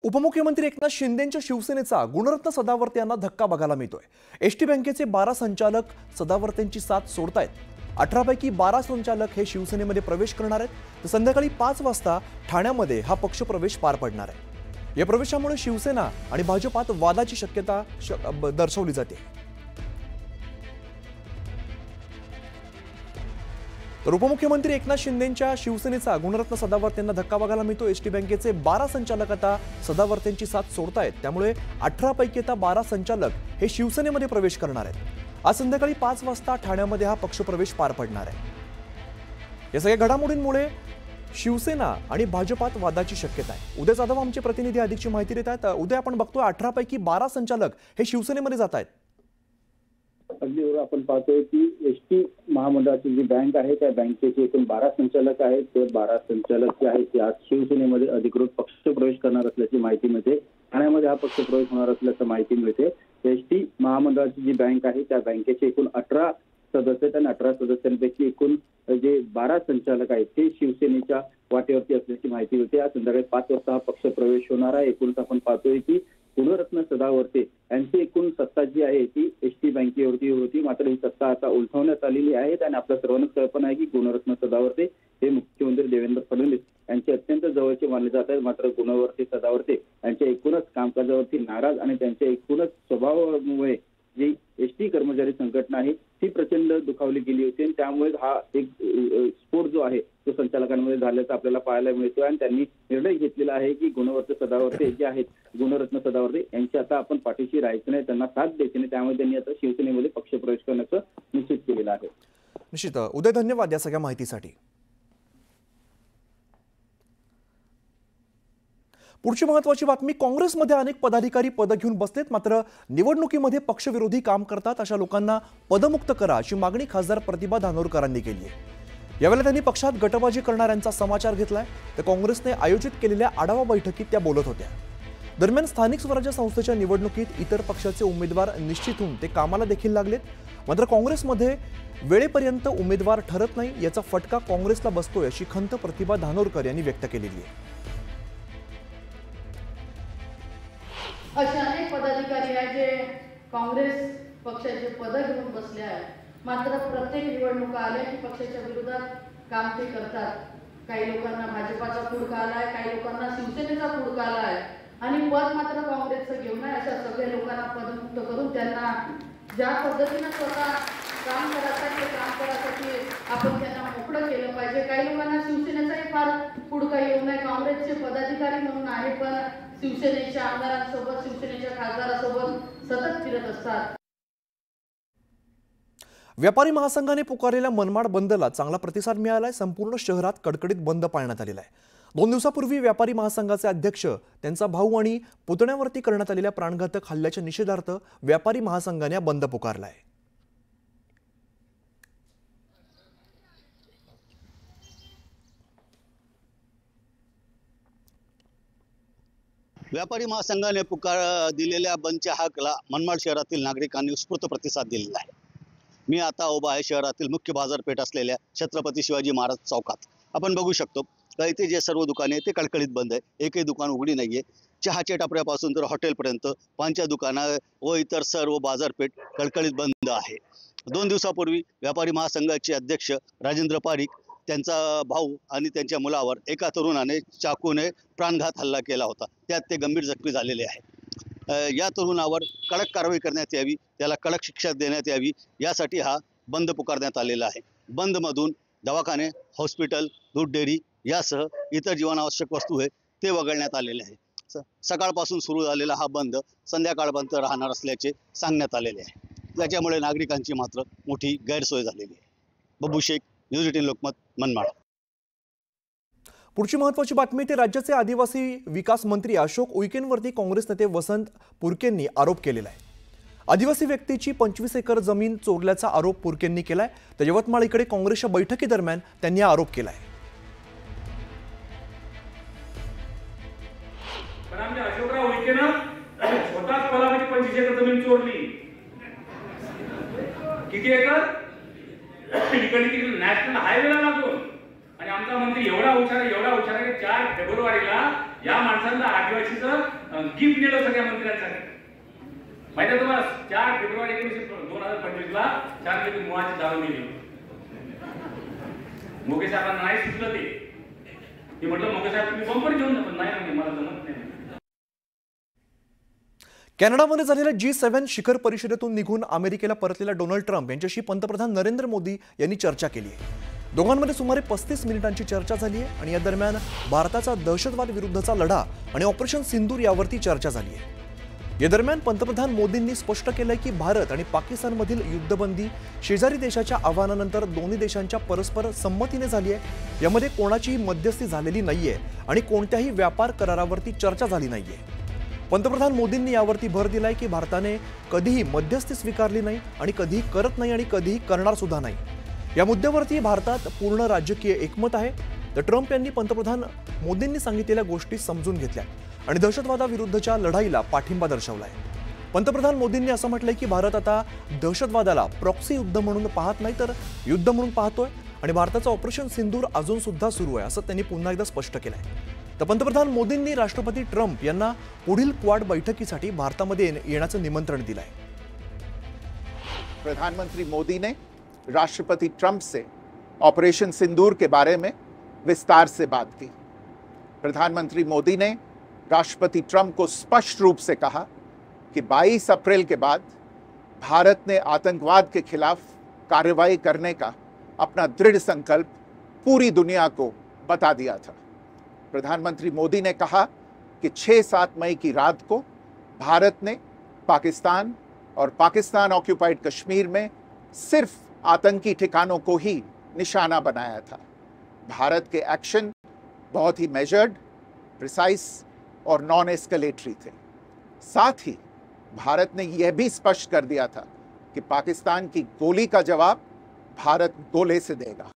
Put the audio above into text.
उपमुख्यमंत्री एकनाथ शिंदेंच्या शिवसेनेचा गुणरत्न सदावर्ते यांना धक्का बघायला मिळतोय। एसटी बँकेचे 12 संचालक सदावर्तेंची साथ सोडतायत। 18 पैकी 12 संचालक हे शिवसेनेमध्ये प्रवेश करणार आहेत, तर संध्याकाळी 5 वाजता ठाण्यामध्ये हा पक्षप्रवेश पार पडणार आहे। या प्रवेशामुळे शिवसेना आणि भाजपात वादाची शक्यता दर्शवली जाते। तर उपमुख्यमंत्री एकनाथ शिंदेंच्या शिवसेनेचा गुणरत्न सदावर्तेंना धक्का बघायला मिळतो। एसटी बँकेचे 12 संचालक आता सदावर्तेंची साथ सोडतायत, त्यामुळे 18 पैकी आता 12 संचालक हे शिवसेनेमध्ये प्रवेश करणार आहेत। आज संध्याकाळी 5 वाजता ठाण्यामध्ये हा पक्षप्रवेश पार पडणार आहे। या सगळ्या घडामोडींमुळे शिवसेना आणि भाजपात वादाची शक्यता आहे। उदय जाधव आमचे प्रतिनिधी अधिकची माहिती देत आहेत। उदय, आपण बघतोय 18 पैकी 12 संचालक हे शिवसेनेमध्ये जात आहेत। अगदी बरोबर, आपण पाहतोय की एसटी महामंडळाची जी बँक आहे त्या बँकेचे एकूण 12 संचालक आहेत। ते 12 संचालक जे आहेत ते आज शिवसेनेमध्ये अधिकृत पक्षप्रवेश करणार असल्याची माहिती मिळते। ठाण्यामध्ये हा पक्षप्रवेश होणार असल्याची माहिती मिळते। एसटी महामंडळाची जी बँक आहे त्या बँकेचे एकूण 18 सदस्य आहेत आणि 18 सदस्यांपैकी एकूण जे 12 संचालक आहेत ते शिवसेनेच्या वाटेवरती असल्याची माहिती मिळते। आज संध्याकाळी 5 वाजता हा पक्षप्रवेश होणार आहे। एकूणच आपण पाहतोय की गुणरत्न सदावर्ते यांची एकूण सत्ता जी आहे ती एसटी बँकेवरती होती, मात्र ही सत्ता आता उलथवण्यात आलेली आहे। आणि आपल्या सर्वांना कल्पना आहे की गुणरत्न सदावर्ते हे मुख्यमंत्री देवेंद्र फडणवीस यांचे अत्यंत जवळचे मानले जात आहेत। मात्र गुणवर्ती सदावर्ते यांच्या एकूणच कामकाजावरती नाराज आणि त्यांच्या एकूणच स्वभावामुळे जी एसटी कर्मचारी संघटना आहे ती प्रचंड दुखावली गेली होती आणि त्यामुळे हा एक स्फोट जो आहे तो संचालकांमध्ये झाल्याचं आपल्याला पाहायला मिळतोय। आणि त्यांनी निर्णय घेतलेला आहे की गुणवर्ती सदावर्ते जे आहेत गुणरत्न सदावर्ते यांच्या आता आपण पाठीशी राहायचं नाही, त्यांना साथ द्यायची नाही, त्यामुळे त्यांनी आता शिवसेनेमध्ये पक्षप्रवेश करण्याचं निश्चित केलेलं आहे। निश्चित उदय, धन्यवाद या सगळ्या माहितीसाठी। पुढची महत्त्वाची बातमी, काँग्रेसमध्ये अनेक पदाधिकारी पद घेऊन बसलेत, मात्र निवडणुकीमध्ये पक्षविरोधी काम करतात अशा लोकांना पदमुक्त करा अशी मागणी खासदार प्रतिभा धानोरकरांनी केली आहे। यावेळेला त्यांनी पक्षात गटबाजी करणाऱ्यांचा समाचार घेतलाय। तर काँग्रेसने आयोजित केलेल्या आढावा बैठकीत त्या बोलत होत्या। दरम्यान स्थानिक स्वराज्य संस्थेच्या निवडणुकीत इतर पक्षाचे उमेदवार निश्चित होऊन ते कामाला देखील लागलेत, मात्र काँग्रेसमध्ये वेळेपर्यंत उमेदवार ठरत नाही याचा फटका काँग्रेसला बसतोय अशी खंत प्रतिभा धानोरकर यांनी व्यक्त केलेली आहे। अशा अनेक पदाधिकारी आहेत जे काँग्रेस पक्षाचे पद घेऊन बसले आहेत, मात्र प्रत्येक निवडणुका आल्या की पक्षाच्या विरोधात काम ते करतात। काही लोकांना भाजपाचा फूडका आलाय, काही लोकांना शिवसेनेचा फूडका आलाय आणि पद मात्र काँग्रेसचं घेऊन आहे। अशा सगळ्या लोकांना पदमुक्त करून त्यांना ज्या पद्धतीने स्वतः काम करायसाठी आपण त्यांना मोकळं केलं पाहिजे। काही लोकांना शिवसेनेचाही फार फूडका येऊ नये, काँग्रेसचे पदाधिकारी म्हणून आहे पण शिवसेनेच्या आमदारांसोबत शिवसेनेच्या खासदारांसोबत सतत फिरत असतात। व्यापारी महासंघाने पुकारलेल्या मनमाड बंदला चांगला प्रतिसाद मिळालाय। संपूर्ण शहरात कडकडीत बंद पाळण्यात आलेला आहे। 2 दिवसापूर्वी व्यापारी महासंघाचे अध्यक्ष, त्यांचा भाऊ आणि पुतण्यावरती करण्यात आलेल्या प्राणघातक हल्ल्याच्या निषेधार्थ व्यापारी महासंघाने बंद पुकारलाय। व्यापारी महासंघाने दिलेल्या बंदच्या हाकला मनमाड शहरातील नागरिकांनी उत्स्फूर्त प्रतिसाद दिलेला आहे। मी आता उभा आहे शहरातील मुख्य बाजारपेठ असलेल्या छत्रपती शिवाजी महाराज चौकात। आपण बघू शकतो का इथे जे सर्व दुकाने ते कळकळीत बंद आहे, एकही दुकान उघडी नाहीये। चहाच्या टपऱ्यापासून तर हॉटेलपर्यंत पानच्या दुकानं व इतर सर्व बाजारपेठ कळकळीत बंद आहे। 2 दिवसापूर्वी व्यापारी महासंघाचे अध्यक्ष राजेंद्र पारिख, त्यांचा भाऊ आणि त्यांच्या मुलावर एका तरुणाने चाकूने प्राणघात हल्ला केला होता, त्यात ते गंभीर जखमी झालेले आहे। या तरुणावर कडक कारवाई करण्यात यावी, त्याला कडक शिक्षा देण्यात यावी यासाठी हा बंद पुकारण्यात आलेला आहे। बंदमधून दवाखाने, हॉस्पिटल, दूध डेअरी यासह इतर जीवनावश्यक वस्तू आहे ते वगळण्यात आलेले आहे। सकाळपासून सुरू झालेला हा बंद संध्याकाळपर्यंत राहणार असल्याचे सांगण्यात आलेले आहे। त्याच्यामुळे नागरिकांची मात्र मोठी गैरसोय झालेली आहे। बब्बू शेख, न्यूज 18 लोकमत, मनमाड। पुढची महत्त्वाची बातमी, ते राज्याचे आदिवासी विकास मंत्री अशोक उईकेंवरती काँग्रेस नेते वसंत पुरकेंनी आरोप केलेला आहे। आदिवासी व्यक्तीची 25 एकर जमीन चोरल्याचा आरोप पुरकेंनी केलाय। तर यवतमाळ इकडे काँग्रेसच्या बैठकीदरम्यान त्यांनी हा आरोप केलाय। पण आमच्या अशोकराव उईकेनं स्वतःच कोल्हापूरची 25 एकर जमीन चोरली। किती एकर? इकडे नॅशनल हायवेला लागून। आणि आमचा मंत्री एवढा हुशार आहे की 4 फेब्रुवारीला या माणसांना आदिवासीचं गिफ्ट नेलं सगळ्या मंत्र्यांसाठी. माहिती आहे तुम्हाला 4 फेब्रुवारी 2025 ला छानपैकी मुळाची दारू दिली. मोगे साहेबांना नाही सुचलं ते म्हटलं मोगे साहेब तुम्ही बंपर घेऊन जा, पण नाही म्हणजे मला जमत नाही. कॅनडामध्ये झालेल्या G7 शिखर परिषदेतून निघून अमेरिकेला परतलेल्या डोनाल्ड ट्रम्प यांच्याशी पंतप्रधान नरेंद्र मोदी यांनी चर्चा केली आहे. दोघांमध्ये सुमारे 35 मिनिटांची चर्चा झाली आहे आणि या दरम्यान भारताचा दहशतवाद विरुद्धचा लढा आणि ऑपरेशन सिंदूर यावरती चर्चा झाली आहे. या दरम्यान पंतप्रधान मोदींनी स्पष्ट केलंय की भारत आणि पाकिस्तानमधील युद्धबंदी शेजारी देशाच्या आव्हानानंतर दोन्ही देशांच्या परस्पर संमतीने झाली आहे. यामध्ये कोणाचीही मध्यस्थी झालेली नाहीये आणि कोणत्याही व्यापार करारावरती चर्चा झाली नाहीये. पंतप्रधान मोदींनी यावरती भर दिलाय की भारताने कधीही मध्यस्थी स्वीकारली नाही आणि कधीही करत नाही आणि कधीही करणार सुद्धा नाही. या मुद्द्यावरती भारतात पूर्ण राजकीय एकमत आहे. तर ट्रम्प यांनी पंतप्रधान मोदींनी सांगितलेल्या गोष्टी समजून घेतल्या आणि दहशतवादाविरुद्धच्या लढाईला पाठिंबा दर्शवलाय. पंतप्रधान मोदींनी असं म्हटलंय की भारत आता दहशतवादाला प्रॉक्सी युद्ध म्हणून पाहत नाही तर युद्ध म्हणून पाहतोय आणि भारताचं ऑपरेशन सिंदूर अजून सुद्धा सुरू आहे असं त्यांनी पुन्हा एकदा स्पष्ट केलंय. तर पंतप्रधान मोदींनी राष्ट्रपती ट्रम्प यांना पुढील क्वाड बैठकीसाठी भारतामध्ये येण्याचं निमंत्रण दिलंय. प्रधानमंत्री मोदी ने राष्ट्रपति ट्रंप से ऑपरेशन सिंदूर के बारे में विस्तार से बात की. प्रधानमंत्री मोदी ने राष्ट्रपति ट्रंप को स्पष्ट रूप से कहा कि 22 अप्रैल के बाद भारत ने आतंकवाद के खिलाफ कार्रवाई करने का अपना दृढ़ संकल्प पूरी दुनिया को बता दिया था. प्रधानमंत्री मोदी ने कहा कि 6-7 मई की रात को भारत ने पाकिस्तान और पाकिस्तान ऑक्यूपाइड कश्मीर में सिर्फ आतंकी ठिकानों को ही निशाना बनाया था. भारत के एक्शन बहुत ही मेजर्ड, प्रिसाइज और नॉन एस्केलेटरी थे. साथ ही भारत ने यह भी स्पष्ट कर दिया था कि पाकिस्तान की गोली का जवाब भारत गोले से देगा.